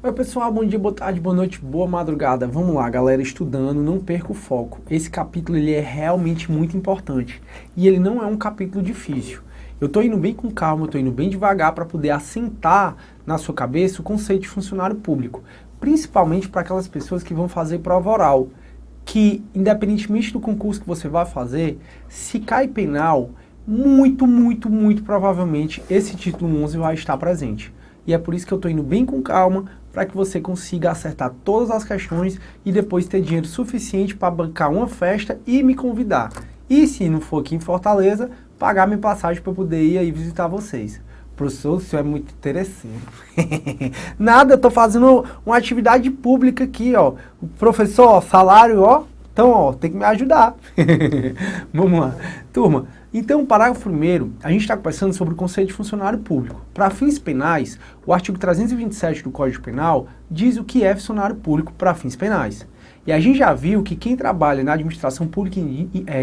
Oi pessoal, bom dia, boa tarde, boa noite, boa madrugada. Vamos lá, galera, estudando, não perca o foco. Esse capítulo ele é realmente muito importante e ele não é um capítulo difícil. Eu tô indo bem com calma, eu tô indo bem devagar para poder assentar na sua cabeça o conceito de funcionário público, principalmente para aquelas pessoas que vão fazer prova oral, que independentemente do concurso que você vai fazer, se cai penal, muito provavelmente esse título 11 vai estar presente. E é por isso que eu estou indo bem com calma, para que você consiga acertar todas as questões e depois ter dinheiro suficiente para bancar uma festa e me convidar. E se não for aqui em Fortaleza, pagar minha passagem para poder ir aí visitar vocês. Professor, o senhor é muito interessante. Nada, eu tô fazendo uma atividade pública aqui, ó. Professor, ó, salário, ó. Então, ó, tem que me ajudar. Vamos lá. Turma, então, parágrafo 1º, a gente está conversando sobre o conceito de funcionário público. Para fins penais, o artigo 327 do Código Penal diz o que é funcionário público para fins penais. E a gente já viu que quem trabalha na administração pública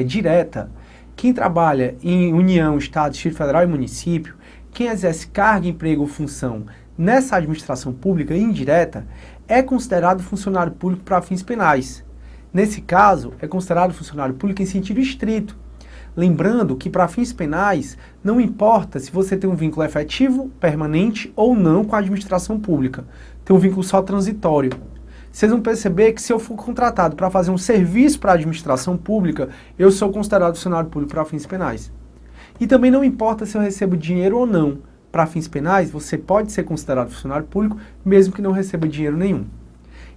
direta, quem trabalha em União, Estado, Distrito Federal e município, quem exerce cargo, emprego ou função nessa administração pública indireta, é considerado funcionário público para fins penais. Nesse caso, é considerado funcionário público em sentido estrito. Lembrando que para fins penais, não importa se você tem um vínculo efetivo, permanente ou não com a administração pública. Tem um vínculo só transitório. Vocês vão perceber que se eu for contratado para fazer um serviço para a administração pública, eu sou considerado funcionário público para fins penais. E também não importa se eu recebo dinheiro ou não. Para fins penais, você pode ser considerado funcionário público, mesmo que não receba dinheiro nenhum.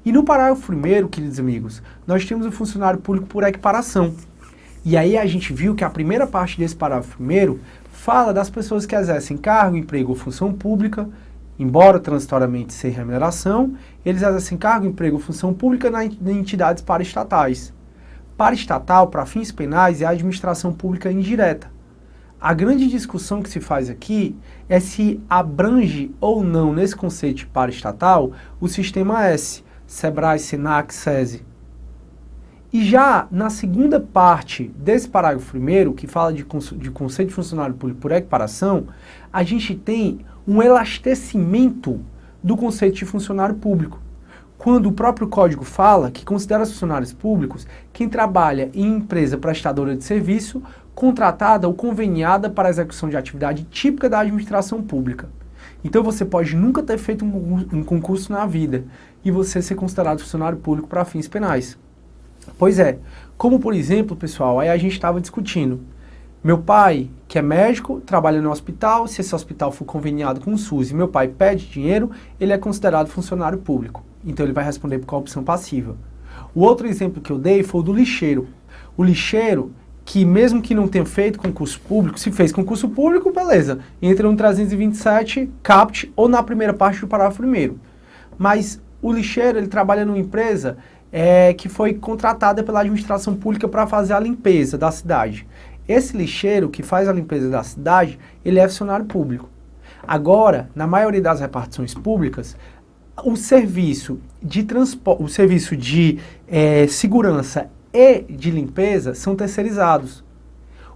E no parágrafo 1º, queridos amigos, nós temos o funcionário público por equiparação. E aí a gente viu que a primeira parte desse parágrafo 1º fala das pessoas que exercem cargo, emprego ou função pública, embora transitoriamente sem remuneração, eles exercem cargo, emprego ou função pública em entidades paraestatais. Paraestatal, para fins penais, é a administração pública indireta. A grande discussão que se faz aqui é se abrange ou não nesse conceito de paraestatal o sistema S, Sebrae, Senac, SESI. E já na segunda parte desse parágrafo 1º, que fala de conceito de funcionário público por equiparação, a gente tem um elastecimento do conceito de funcionário público. Quando o próprio código fala que considera funcionários públicos quem trabalha em empresa prestadora de serviço, contratada ou conveniada para a execução de atividade típica da administração pública. Então você pode nunca ter feito um concurso na vida e você ser considerado funcionário público para fins penais. Pois é, como por exemplo, pessoal, aí a gente estava discutindo. Meu pai, que é médico, trabalha no hospital, se esse hospital for conveniado com o SUS e meu pai pede dinheiro, ele é considerado funcionário público. Então ele vai responder por opção passiva. O outro exemplo que eu dei foi o do lixeiro. O lixeiro, que mesmo que não tenha feito concurso público, se fez concurso público, beleza, entra no 327, CAPT ou na primeira parte do parágrafo 1º. Mas o lixeiro, ele trabalha numa empresa que foi contratada pela administração pública para fazer a limpeza da cidade. Esse lixeiro que faz a limpeza da cidade, ele é funcionário público. Agora, na maioria das repartições públicas, o serviço de transporte, o serviço de segurança e de limpeza são terceirizados.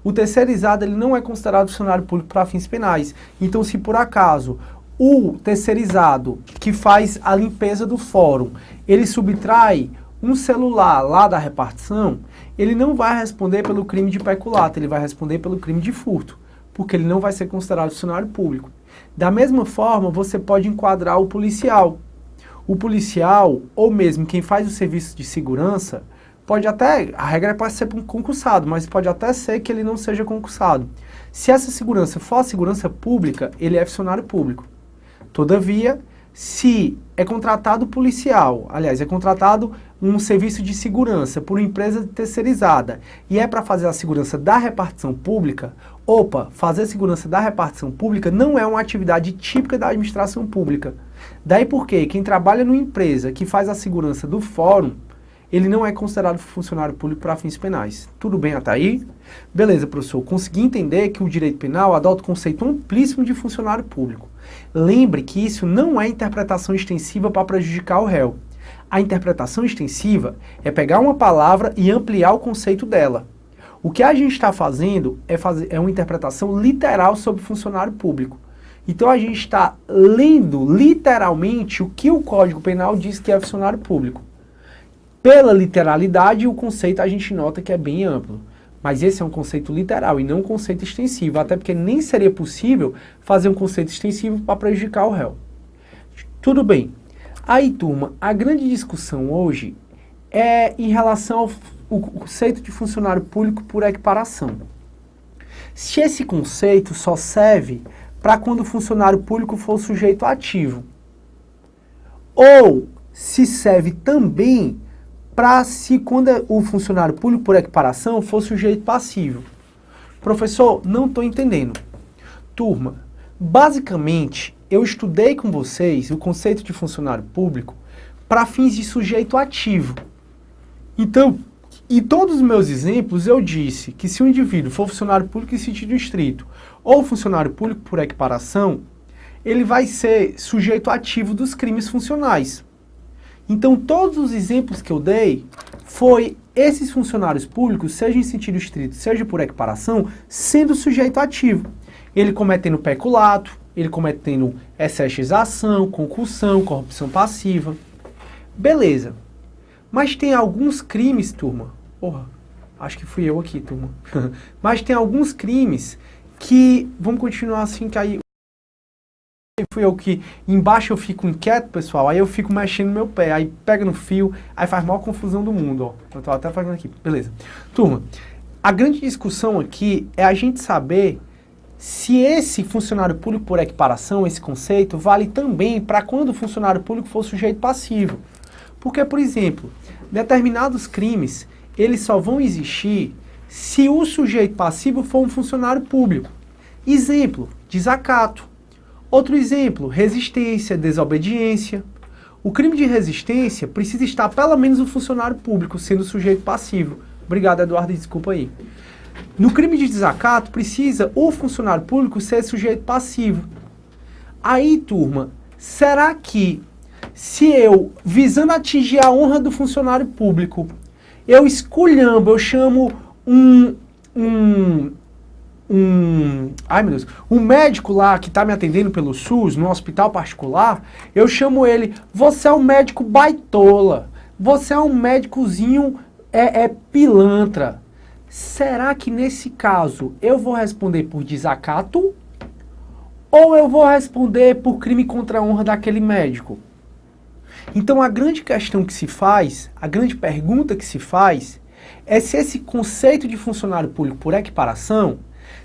O terceirizado ele não é considerado funcionário público para fins penais. Então, se por acaso o terceirizado que faz a limpeza do fórum, ele subtrai um celular lá da repartição, ele não vai responder pelo crime de peculato, ele vai responder pelo crime de furto, porque ele não vai ser considerado funcionário público. Da mesma forma, você pode enquadrar o policial. O policial, ou mesmo quem faz o serviço de segurança, pode até, a regra é para ser concursado, mas pode até ser que ele não seja concursado. Se essa segurança for a segurança pública, ele é funcionário público. Todavia, se é contratado policial, aliás, é contratado um serviço de segurança por uma empresa terceirizada e é para fazer a segurança da repartição pública, fazer a segurança da repartição pública não é uma atividade típica da administração pública. Daí porque quem trabalha numa empresa que faz a segurança do fórum, ele não é considerado funcionário público para fins penais. Tudo bem até aí? Beleza, professor. Consegui entender que o direito penal adota o conceito amplíssimo de funcionário público. Lembre que isso não é interpretação extensiva para prejudicar o réu. A interpretação extensiva é pegar uma palavra e ampliar o conceito dela. O que a gente está fazendo é uma interpretação literal sobre funcionário público. Então a gente está lendo literalmente o que o Código Penal diz que é funcionário público. Pela literalidade, o conceito a gente nota que é bem amplo. Mas esse é um conceito literal e não um conceito extensivo, até porque nem seria possível fazer um conceito extensivo para prejudicar o réu. Tudo bem. Aí, turma, a grande discussão hoje é em relação ao conceito de funcionário público por equiparação. Se esse conceito só serve para quando o funcionário público for sujeito ativo, ou se serve também para se quando o funcionário público por equiparação for sujeito passivo. Professor, não estou entendendo. Turma, basicamente, eu estudei com vocês o conceito de funcionário público para fins de sujeito ativo. Então, em todos os meus exemplos, eu disse que se o indivíduo for funcionário público em sentido estrito ou funcionário público por equiparação, ele vai ser sujeito ativo dos crimes funcionais. Então, todos os exemplos que eu dei foi esses funcionários públicos, seja em sentido estrito, seja por equiparação, sendo sujeito ativo. Ele cometendo peculato, ele cometendo excesso de exação, concussão, corrupção passiva. Beleza. Mas tem alguns crimes, turma. Porra, acho que fui eu aqui, turma. Mas tem alguns crimes que... Vamos continuar assim, que aí... Fui eu que embaixo eu fico inquieto, pessoal, aí eu fico mexendo no meu pé, aí pega no fio, aí faz maior confusão do mundo, ó. Eu tô até fazendo aqui, beleza. Turma, a grande discussão aqui é a gente saber se esse funcionário público por equiparação, esse conceito, vale também para quando o funcionário público for sujeito passivo. Porque, por exemplo, determinados crimes, eles só vão existir se o sujeito passivo for um funcionário público. Exemplo, desacato. Outro exemplo, resistência, desobediência. O crime de resistência precisa estar pelo menos o funcionário público sendo sujeito passivo. Obrigado, Eduardo, desculpa aí. No crime de desacato, precisa o funcionário público ser sujeito passivo. Aí, turma, será que se eu, visando atingir a honra do funcionário público, eu esculhambo, eu chamo ai meu Deus, um médico lá que está me atendendo pelo SUS, no hospital particular, eu chamo ele, você é um médico baitola, você é um médicozinho pilantra. Será que nesse caso eu vou responder por desacato ou eu vou responder por crime contra a honra daquele médico? Então a grande questão que se faz, a grande pergunta que se faz é se esse conceito de funcionário público por equiparação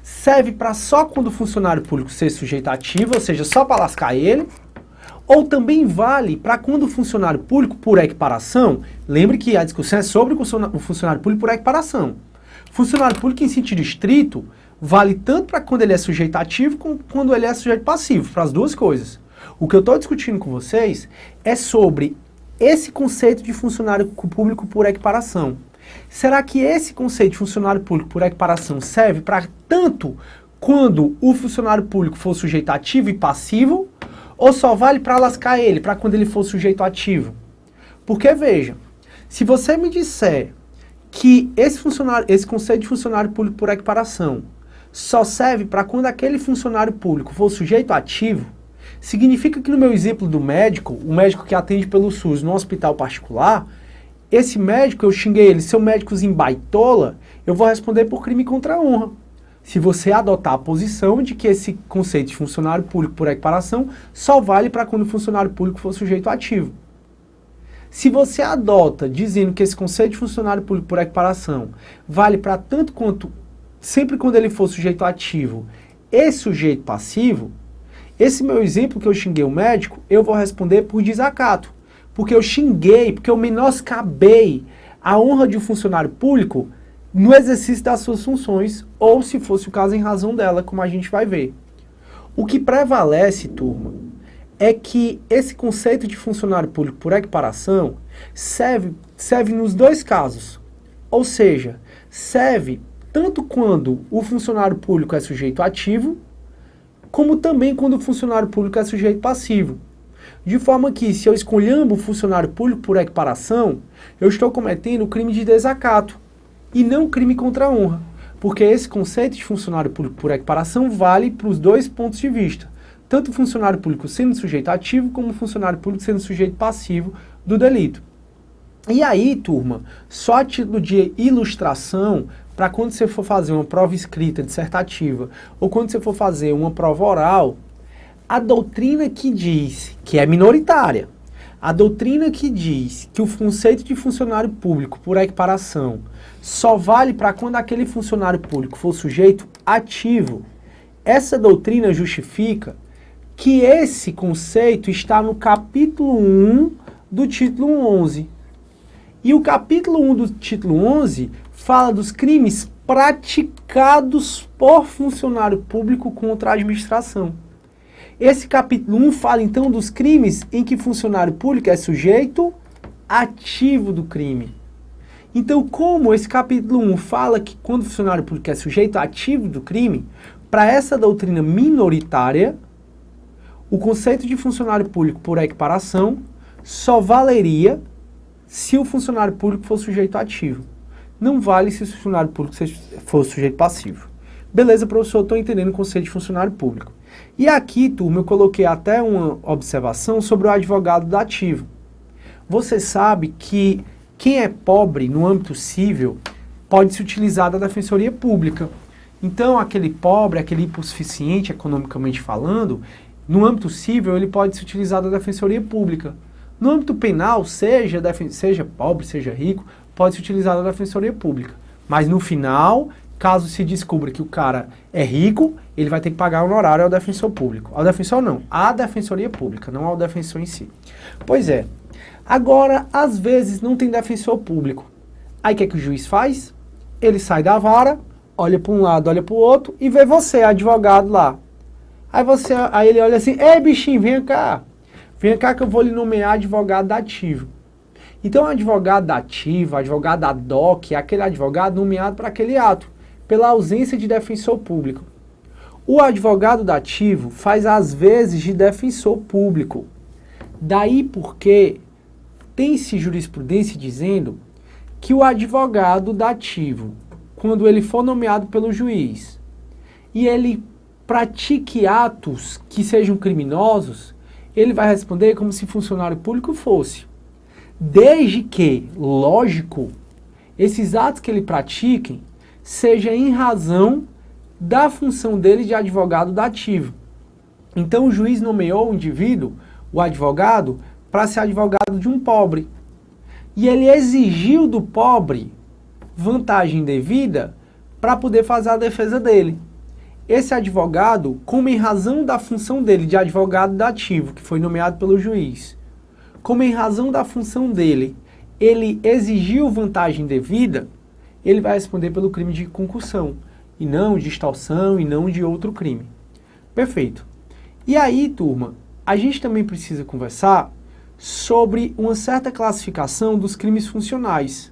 serve para só quando o funcionário público ser sujeito ativo, ou seja, só para lascar ele, ou também vale para quando o funcionário público por equiparação, lembre que a discussão é sobre o funcionário público por equiparação. Funcionário público em sentido estrito vale tanto para quando ele é sujeito ativo como quando ele é sujeito passivo, para as duas coisas. O que eu estou discutindo com vocês é sobre esse conceito de funcionário público por equiparação. Será que esse conceito de funcionário público por equiparação serve para tanto quando o funcionário público for sujeito ativo e passivo, ou só vale para lascar ele, para quando ele for sujeito ativo? Porque, veja, se você me disser que esse conceito de funcionário público por equiparação só serve para quando aquele funcionário público for sujeito ativo, significa que no meu exemplo do médico, o médico que atende pelo SUS no hospital particular, esse médico, eu xinguei ele, seu médicozinho baitola, eu vou responder por crime contra a honra. Se você adotar a posição de que esse conceito de funcionário público por equiparação só vale para quando o funcionário público for sujeito ativo. Se você adota dizendo que esse conceito de funcionário público por equiparação vale para tanto quanto, sempre quando ele for sujeito ativo e sujeito passivo, esse meu exemplo que eu xinguei o médico, eu vou responder por desacato. Porque eu xinguei, porque eu menoscabei a honra de um funcionário público no exercício das suas funções, ou se fosse o caso em razão dela, como a gente vai ver. O que prevalece, turma, é que esse conceito de funcionário público por equiparação serve nos dois casos. Ou seja, serve tanto quando o funcionário público é sujeito ativo, como também quando o funcionário público é sujeito passivo. De forma que, se eu esculhambo o funcionário público por equiparação, eu estou cometendo o crime de desacato e não crime contra a honra. Porque esse conceito de funcionário público por equiparação vale para os dois pontos de vista, tanto o funcionário público sendo sujeito ativo, como o funcionário público sendo sujeito passivo do delito. E aí, turma, só a título de ilustração, para quando você for fazer uma prova escrita dissertativa, ou quando você for fazer uma prova oral, a doutrina que diz, que é minoritária, a doutrina que diz que o conceito de funcionário público, por equiparação, só vale para quando aquele funcionário público for sujeito ativo, essa doutrina justifica que esse conceito está no capítulo 1 do título 11. E o capítulo 1 do título 11 fala dos crimes praticados por funcionário público contra a administração. Esse capítulo 1 fala então dos crimes em que funcionário público é sujeito ativo do crime. Então, como esse capítulo 1 fala que quando o funcionário público é sujeito ativo do crime, para essa doutrina minoritária, o conceito de funcionário público por equiparação só valeria se o funcionário público for sujeito ativo. Não vale se o funcionário público for sujeito passivo. Beleza, professor, estou entendendo o conceito de funcionário público. E aqui, turma, eu coloquei até uma observação sobre o advogado dativo. Você sabe que quem é pobre no âmbito civil pode se utilizar da defensoria pública. Então, aquele pobre, aquele hipossuficiente, economicamente falando, no âmbito civil, ele pode se utilizar da defensoria pública. No âmbito penal, seja pobre, seja rico, pode se utilizar da defensoria pública. Mas no final, caso se descubra que o cara é rico, ele vai ter que pagar honorário ao defensor público. Ao defensor não, à defensoria pública, não ao defensor em si. Pois é. Agora, às vezes, não tem defensor público. Aí o que é que o juiz faz? Ele sai da vara, olha para um lado, olha para o outro e vê você, advogado lá. Aí ele olha assim, ei bichinho, vem cá que eu vou lhe nomear advogado dativo. Então, advogado dativo, advogado ad hoc, é aquele advogado nomeado para aquele ato, pela ausência de defensor público. O advogado dativo faz às vezes de defensor público. Daí porque tem-se jurisprudência dizendo que o advogado dativo, quando ele for nomeado pelo juiz, e ele pratique atos que sejam criminosos, ele vai responder como se funcionário público fosse. Desde que, lógico, esses atos que ele pratique seja em razão da função dele de advogado dativo. Então o juiz nomeou o indivíduo, o advogado, para ser advogado de um pobre. E ele exigiu do pobre vantagem devida para poder fazer a defesa dele. Esse advogado, como em razão da função dele de advogado dativo, que foi nomeado pelo juiz, como em razão da função dele, ele exigiu vantagem devida, ele vai responder pelo crime de concussão, e não de extorsão, e não de outro crime. Perfeito. E aí, turma, a gente também precisa conversar sobre uma certa classificação dos crimes funcionais.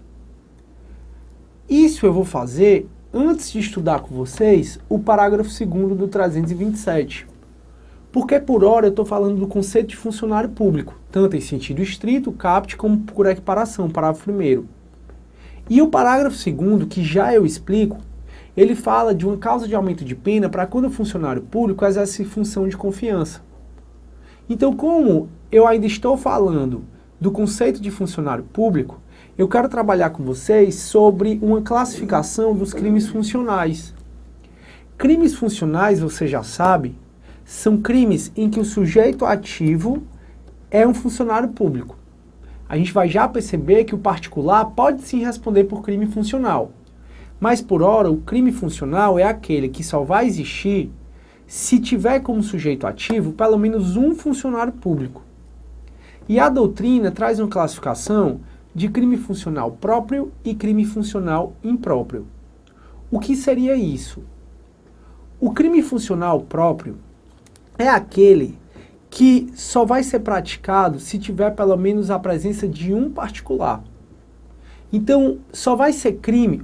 Isso eu vou fazer antes de estudar com vocês o parágrafo 2º do 327. Porque por hora eu estou falando do conceito de funcionário público, tanto em sentido estrito, caput, como por equiparação, parágrafo 1º. E o parágrafo 2º, que já eu explico, ele fala de uma causa de aumento de pena para quando o funcionário público exerce função de confiança. Então, como eu ainda estou falando do conceito de funcionário público, eu quero trabalhar com vocês sobre uma classificação dos crimes funcionais. Crimes funcionais, você já sabe, são crimes em que o sujeito ativo é um funcionário público. A gente vai já perceber que o particular pode sim responder por crime funcional. Mas por hora, o crime funcional é aquele que só vai existir se tiver como sujeito ativo pelo menos um funcionário público. E a doutrina traz uma classificação de crime funcional próprio e crime funcional impróprio. O que seria isso? O crime funcional próprio é aquele que só vai ser praticado se tiver pelo menos a presença de um particular. Então, só vai ser crime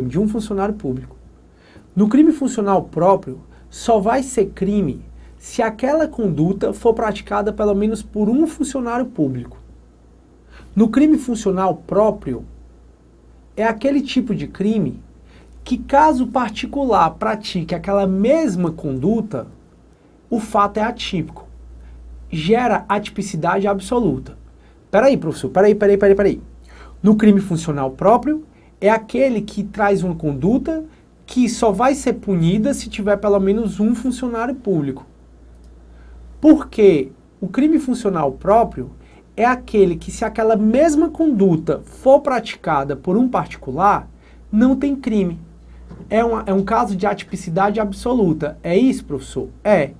de um funcionário público. No crime funcional próprio, só vai ser crime se aquela conduta for praticada pelo menos por um funcionário público. No crime funcional próprio, é aquele tipo de crime que, caso o particular pratique aquela mesma conduta, o fato é atípico. Gera atipicidade absoluta. Peraí, professor, peraí. No crime funcional próprio, é aquele que traz uma conduta que só vai ser punida se tiver pelo menos um funcionário público. Porque o crime funcional próprio é aquele que, se aquela mesma conduta for praticada por um particular, não tem crime. É um caso de atipicidade absoluta. É isso, professor? É.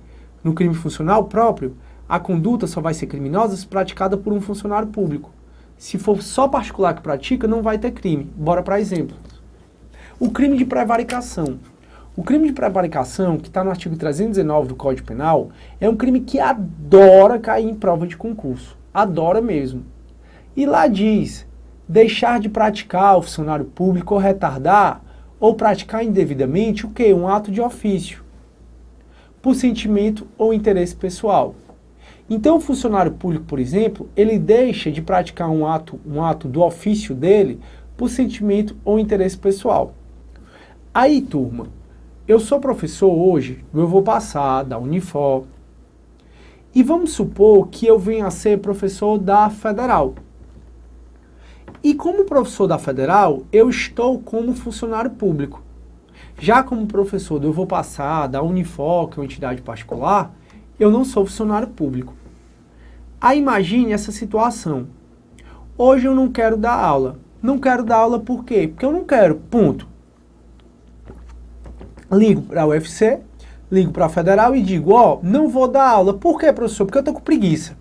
No crime funcional próprio, a conduta só vai ser criminosa se praticada por um funcionário público. Se for só particular que pratica, não vai ter crime. Bora para exemplo. O crime de prevaricação. O crime de prevaricação, que está no artigo 319 do Código Penal, é um crime que adora cair em prova de concurso. Adora mesmo. E lá diz, deixar de praticar o funcionário público ou retardar ou praticar indevidamente o quê? Um ato de ofício, por sentimento ou interesse pessoal. Então o funcionário público, por exemplo, ele deixa de praticar um ato do ofício dele por sentimento ou interesse pessoal. Aí, turma, eu sou professor hoje, eu vou passar da Unifor, e vamos supor que eu venha a ser professor da Federal. E como professor da Federal, eu estou como funcionário público. Já como professor eu vou passar da Unifor, que é uma entidade particular, eu não sou funcionário público. Aí imagine essa situação. Hoje eu não quero dar aula. Não quero dar aula por quê? Porque eu não quero, ponto. Ligo para a UFC, ligo para a Federal e digo, ó, não vou dar aula. Por quê, professor? Porque eu estou com preguiça.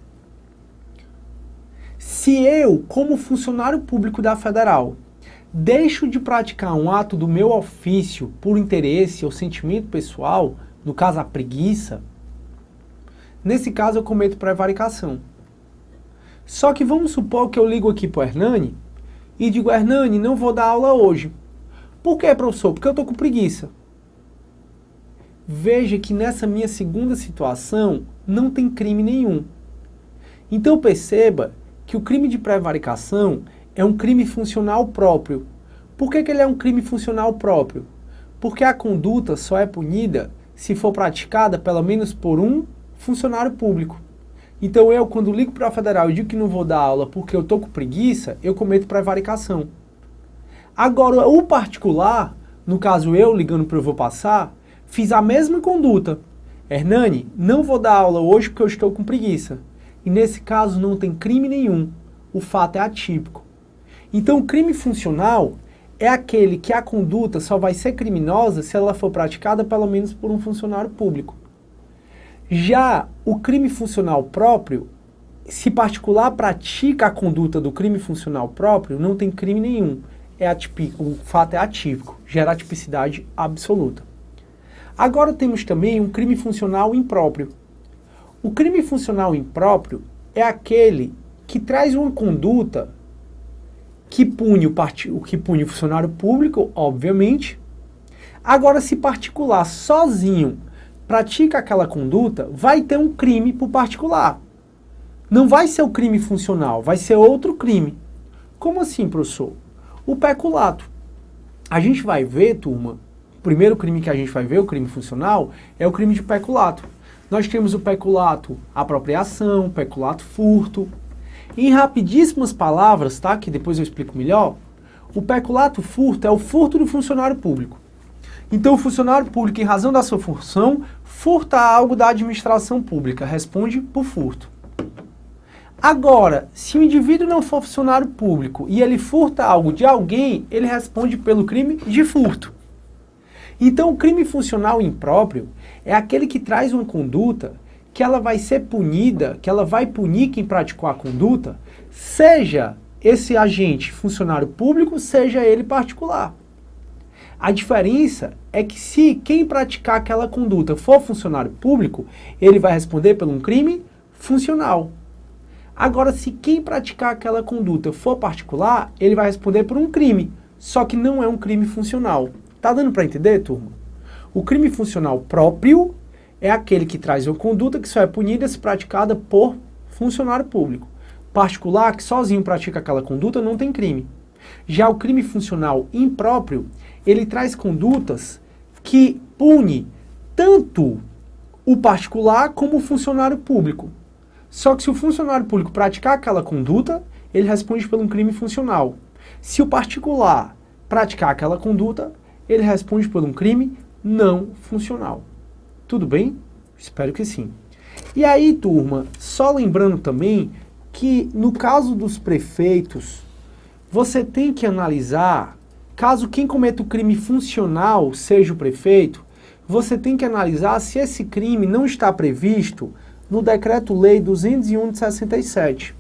Se eu, como funcionário público da Federal, deixo de praticar um ato do meu ofício por interesse ou sentimento pessoal, no caso a preguiça, nesse caso eu cometo prevaricação. Só que vamos supor que eu ligo aqui para o Hernani e digo, Hernani, não vou dar aula hoje. Por quê, professor? Porque eu estou com preguiça. Veja que nessa minha segunda situação não tem crime nenhum. Então perceba que o crime de prevaricação é um crime funcional próprio. Por que ele é um crime funcional próprio? Porque a conduta só é punida se for praticada pelo menos por um funcionário público. Então eu, quando ligo para a Federal e digo que não vou dar aula porque eu estou com preguiça, eu cometo prevaricação. Agora, o particular, no caso eu ligando para eu vou passar, fiz a mesma conduta. Hernani, não vou dar aula hoje porque eu estou com preguiça. E nesse caso não tem crime nenhum. O fato é atípico. Então o crime funcional é aquele que a conduta só vai ser criminosa se ela for praticada pelo menos por um funcionário público. Já o crime funcional próprio, se particular pratica a conduta do crime funcional próprio, não tem crime nenhum. O fato é atípico, gera atipicidade absoluta. Agora temos também um crime funcional impróprio. O crime funcional impróprio é aquele que traz uma conduta que pune o funcionário público, obviamente. Agora, se particular sozinho pratica aquela conduta, vai ter um crime por particular. Não vai ser o crime funcional, vai ser outro crime. Como assim, professor? O peculato. A gente vai ver, turma, o primeiro crime que a gente vai ver, o crime funcional, é o crime de peculato. Nós temos o peculato apropriação, peculato furto. Em rapidíssimas palavras, tá? Que depois eu explico melhor. O peculato furto é o furto do funcionário público. Então o funcionário público, em razão da sua função, furta algo da administração pública, responde por furto. Agora, se o indivíduo não for funcionário público e ele furta algo de alguém, ele responde pelo crime de furto. Então o crime funcional impróprio é aquele que traz uma conduta que ela vai ser punida, que ela vai punir quem praticou a conduta, seja esse agente funcionário público, seja ele particular. A diferença é que se quem praticar aquela conduta for funcionário público, ele vai responder por um crime funcional. Agora, se quem praticar aquela conduta for particular, ele vai responder por um crime, só que não é um crime funcional. Tá dando para entender, turma? O crime funcional próprio é aquele que traz uma conduta que só é punida se praticada por funcionário público. Particular, que sozinho pratica aquela conduta, não tem crime. Já o crime funcional impróprio, ele traz condutas que pune tanto o particular como o funcionário público. Só que se o funcionário público praticar aquela conduta, ele responde por um crime funcional. Se o particular praticar aquela conduta, ele responde por um crime não funcional. Tudo bem? Espero que sim. E aí, turma, só lembrando também que no caso dos prefeitos, você tem que analisar, caso quem cometa o crime funcional seja o prefeito, você tem que analisar se esse crime não está previsto no Decreto-Lei 201 de 67.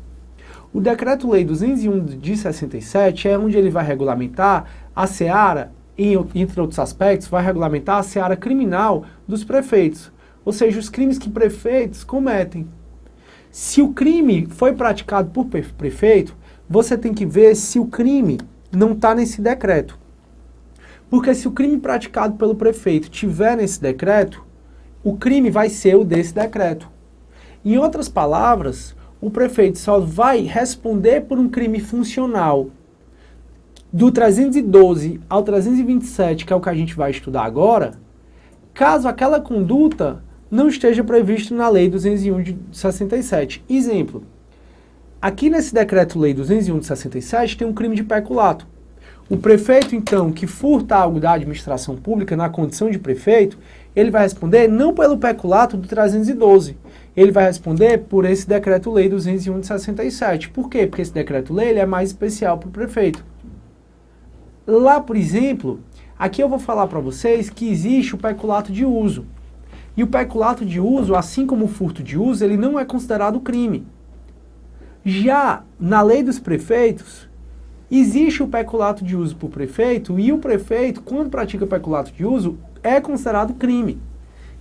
O Decreto-Lei 201 de 67 é onde ele vai regulamentar a seara, entre outros aspectos, vai regulamentar a seara criminal dos prefeitos, ou seja, os crimes que prefeitos cometem. Se o crime foi praticado por prefeito, você tem que ver se o crime não está nesse decreto. Porque se o crime praticado pelo prefeito tiver nesse decreto, o crime vai ser o desse decreto. Em outras palavras, o prefeito só vai responder por um crime funcional do 312 ao 327, que é o que a gente vai estudar agora, caso aquela conduta não esteja prevista na Lei 201 de 67. Exemplo, aqui nesse Decreto-Lei 201 de 67 tem um crime de peculato. O prefeito, então, que furta algo da administração pública na condição de prefeito, ele vai responder não pelo peculato do 312, ele vai responder por esse Decreto-Lei 201 de 67. Por quê? Porque esse Decreto-Lei ele é mais especial para o prefeito. Lá, por exemplo, aqui eu vou falar para vocês que existe o peculato de uso. E o peculato de uso, assim como o furto de uso, ele não é considerado crime. Já na lei dos prefeitos, existe o peculato de uso por prefeito e o prefeito, quando pratica peculato de uso, é considerado crime.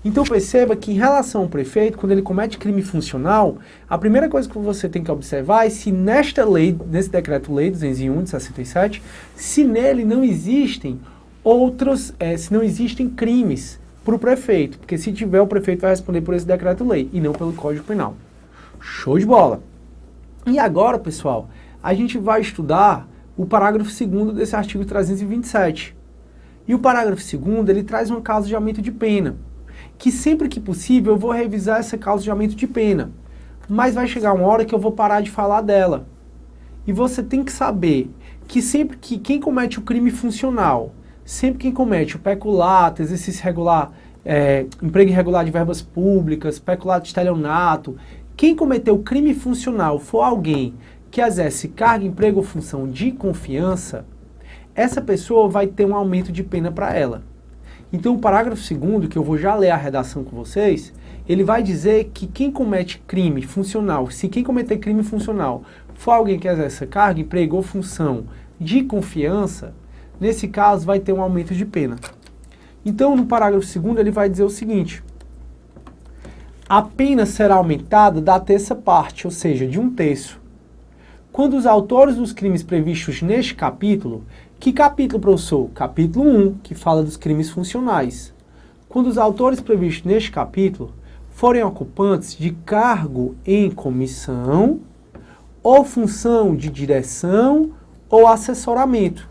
Então perceba que em relação ao prefeito, quando ele comete crime funcional, a primeira coisa que você tem que observar é se nesta lei, nesse Decreto-Lei 201 de 67, se nele não existem se não existem crimes para o prefeito, porque se tiver, o prefeito vai responder por esse Decreto-Lei e não pelo Código Penal. Show de bola! E agora, pessoal, a gente vai estudar o parágrafo 2º desse artigo 327. E o parágrafo 2º, ele traz uma causa de aumento de pena, que sempre que possível eu vou revisar essa causa de aumento de pena, mas vai chegar uma hora que eu vou parar de falar dela. E você tem que saber que sempre que quem comete o crime funcional, sempre quem comete o peculato, exercício irregular, emprego irregular de verbas públicas, peculato de estelionato, quem cometeu o crime funcional for alguém que exerce cargo, emprego ou função de confiança, essa pessoa vai ter um aumento de pena para ela. Então o parágrafo 2º, que eu vou já ler a redação com vocês, ele vai dizer que quem comete crime funcional, se quem cometer crime funcional for alguém que exerce cargo, emprego ou função de confiança, nesse caso vai ter um aumento de pena. Então no parágrafo 2º ele vai dizer o seguinte: a pena será aumentada da terça parte, ou seja, de 1/3. Quando os autores dos crimes previstos neste capítulo, que capítulo, professor? Capítulo 1, que fala dos crimes funcionais. Quando os autores previstos neste capítulo forem ocupantes de cargo em comissão ou função de direção ou assessoramento.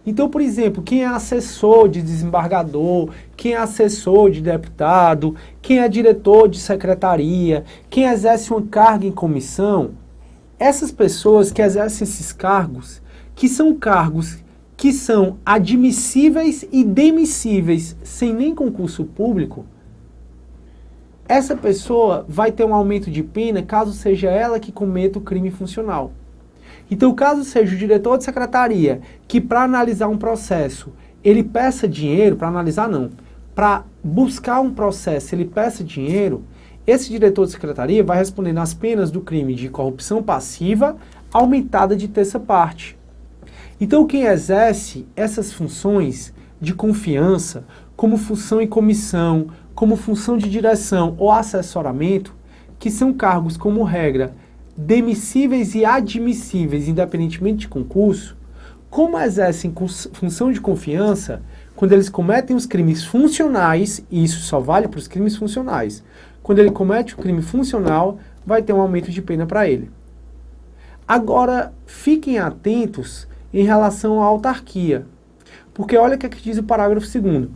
Então, por exemplo, quem é assessor de desembargador, quem é assessor de deputado, quem é diretor de secretaria, quem exerce uma carga em comissão, essas pessoas que exercem esses cargos, que são cargos que são admissíveis e demissíveis sem nem concurso público, essa pessoa vai ter um aumento de pena caso seja ela que cometa o crime funcional. Então, caso seja o diretor de secretaria que para analisar um processo, ele peça dinheiro, para analisar não, para buscar um processo, ele peça dinheiro, esse diretor de secretaria vai responder nas penas do crime de corrupção passiva aumentada de terça parte. Então, quem exerce essas funções de confiança, como função em comissão, como função de direção ou assessoramento, que são cargos, como regra, demissíveis e admissíveis, independentemente de concurso, como exercem função de confiança, quando eles cometem os crimes funcionais, e isso só vale para os crimes funcionais, quando ele comete o crime funcional, vai ter um aumento de pena para ele. Agora, fiquem atentos em relação à autarquia, porque olha o que diz o parágrafo 2º.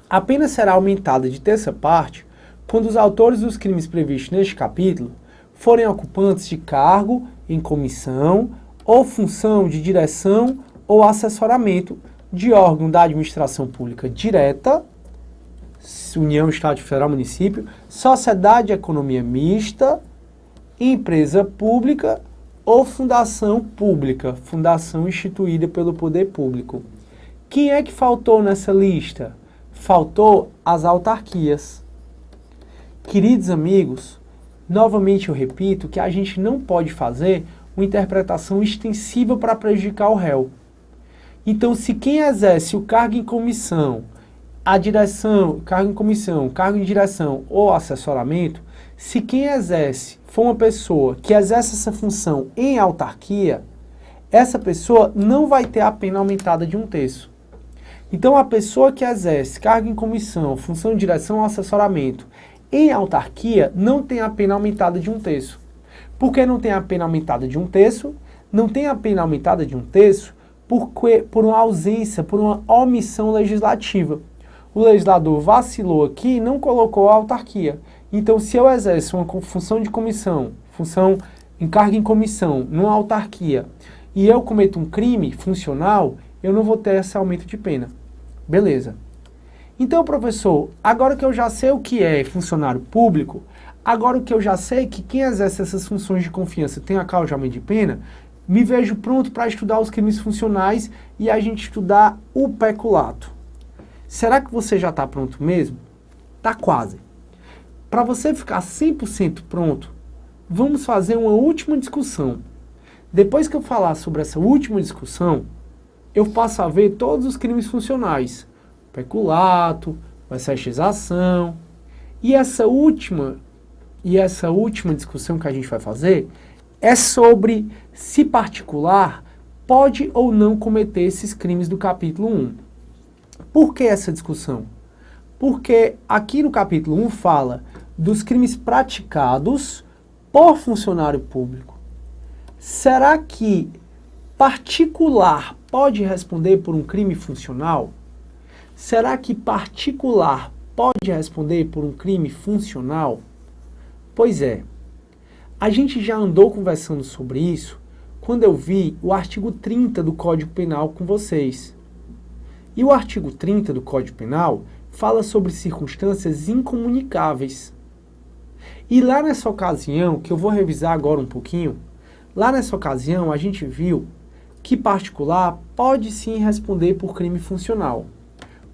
A pena será aumentada de terça parte quando os autores dos crimes previstos neste capítulo forem ocupantes de cargo em comissão ou função de direção ou assessoramento de órgão da administração pública direta, União, Estado Federal, Município, sociedade de economia mista, empresa pública ou fundação pública, fundação instituída pelo poder público. Quem é que faltou nessa lista? Faltou as autarquias. Queridos amigos, novamente eu repito que a gente não pode fazer uma interpretação extensiva para prejudicar o réu. Então, se quem exerce o cargo em comissão, a direção, cargo em comissão, cargo em direção ou assessoramento, se quem exerce for uma pessoa que exerce essa função em autarquia, essa pessoa não vai ter a pena aumentada de 1/3. Então, a pessoa que exerce cargo em comissão, função de direção ou assessoramento em autarquia não tem a pena aumentada de 1/3. Por que não tem a pena aumentada de 1/3? Não tem a pena aumentada de 1/3 por uma ausência, por uma omissão legislativa. O legislador vacilou aqui e não colocou a autarquia. Então, se eu exerço uma função de comissão, função em cargo em comissão, numa autarquia, e eu cometo um crime funcional, eu não vou ter esse aumento de pena. Beleza. Então, professor, agora que eu já sei o que é funcionário público, agora que eu já sei que quem exerce essas funções de confiança tem a causa de aumento de pena, me vejo pronto para estudar os crimes funcionais e a gente estudar o peculato. Será que você já está pronto mesmo? Tá quase. Para você ficar 100% pronto, vamos fazer uma última discussão. Depois que eu falar sobre essa última discussão, eu passo a ver todos os crimes funcionais. Peculato, exceção. E essa última discussão que a gente vai fazer é sobre se particular pode ou não cometer esses crimes do capítulo 1. Por que essa discussão? Porque aqui no capítulo 1 fala dos crimes praticados por funcionário público. Será que particular pode responder por um crime funcional? Será que particular pode responder por um crime funcional? Pois é. A gente já andou conversando sobre isso quando eu vi o artigo 30 do Código Penal com vocês. E o artigo 30 do Código Penal fala sobre circunstâncias incomunicáveis. E lá nessa ocasião, que eu vou revisar agora um pouquinho, lá nessa ocasião a gente viu que particular pode sim responder por crime funcional.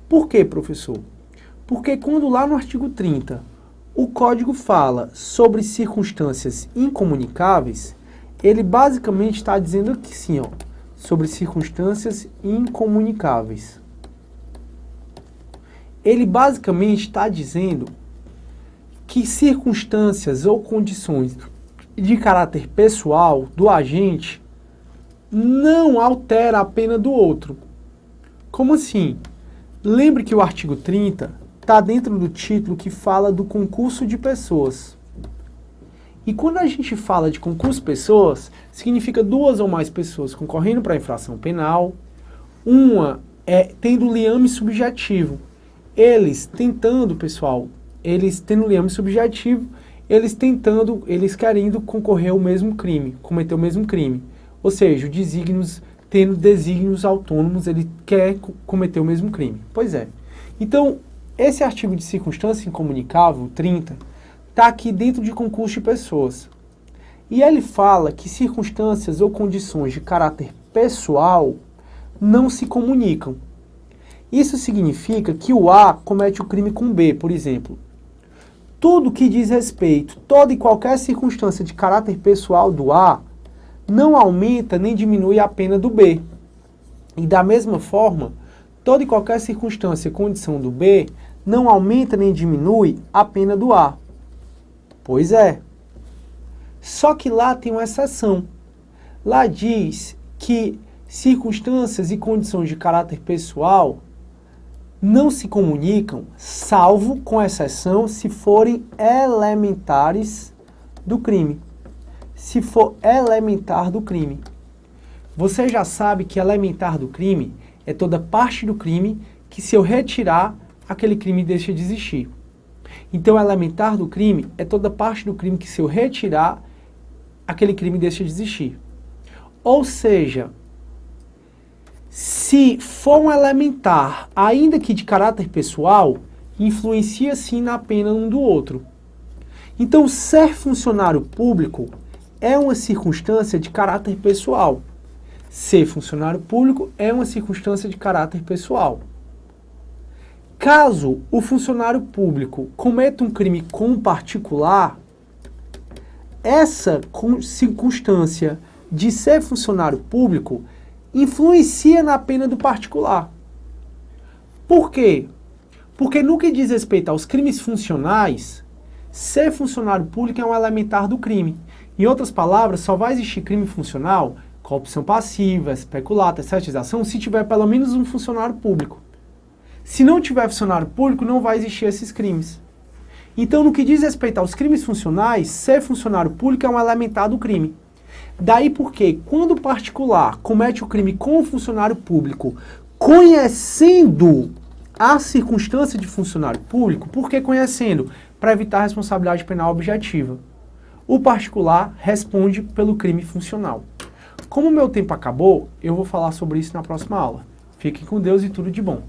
Por quê, professor? Porque quando lá no artigo 30 o Código fala sobre circunstâncias incomunicáveis, ele basicamente está dizendo aqui sim, ó, sobre circunstâncias incomunicáveis. Ele basicamente está dizendo que circunstâncias ou condições de caráter pessoal do agente não altera a pena do outro. Como assim? Lembre que o artigo 30 está dentro do título que fala do concurso de pessoas. E quando a gente fala de concurso de pessoas, significa 2 ou mais pessoas concorrendo para a infração penal, uma tendo liame subjetivo. Eles tendo liame subjetivo, eles querendo concorrer ao mesmo crime, cometer o mesmo crime. Ou seja, tendo desígnios autônomos, ele quer cometer o mesmo crime. Pois é. Então, esse artigo de circunstância incomunicável, 30, está aqui dentro de concurso de pessoas. E ele fala que circunstâncias ou condições de caráter pessoal não se comunicam. Isso significa que o A comete o crime com o B, por exemplo. Tudo que diz respeito, toda e qualquer circunstância de caráter pessoal do A, não aumenta nem diminui a pena do B. E da mesma forma, toda e qualquer circunstância e condição do B não aumenta nem diminui a pena do A. Pois é. Só que lá tem uma exceção. Lá diz que circunstâncias e condições de caráter pessoal não se comunicam, salvo, com exceção, se forem elementares do crime. Se for elementar do crime. Você já sabe que elementar do crime é toda parte do crime que, se eu retirar, aquele crime deixa de existir. Então, elementar do crime é toda parte do crime que, se eu retirar, aquele crime deixa de existir. Ou seja, se for um elementar, ainda que de caráter pessoal, influencia sim na pena um do outro. Então, ser funcionário público é uma circunstância de caráter pessoal. Ser funcionário público é uma circunstância de caráter pessoal. Caso o funcionário público cometa um crime com um particular, essa circunstância de ser funcionário público influencia na pena do particular. Por quê? Porque no que diz respeito aos crimes funcionais, ser funcionário público é um elementar do crime. Em outras palavras, só vai existir crime funcional, corrupção passiva, peculato, estatização, se tiver pelo menos um funcionário público. Se não tiver funcionário público, não vai existir esses crimes. Então, no que diz respeito aos crimes funcionais, ser funcionário público é um elementar do crime. Daí porque, quando o particular comete o crime com o funcionário público, conhecendo a circunstância de funcionário público, por que conhecendo? Para evitar a responsabilidade penal objetiva. O particular responde pelo crime funcional. Como o meu tempo acabou, eu vou falar sobre isso na próxima aula. Fiquem com Deus e tudo de bom.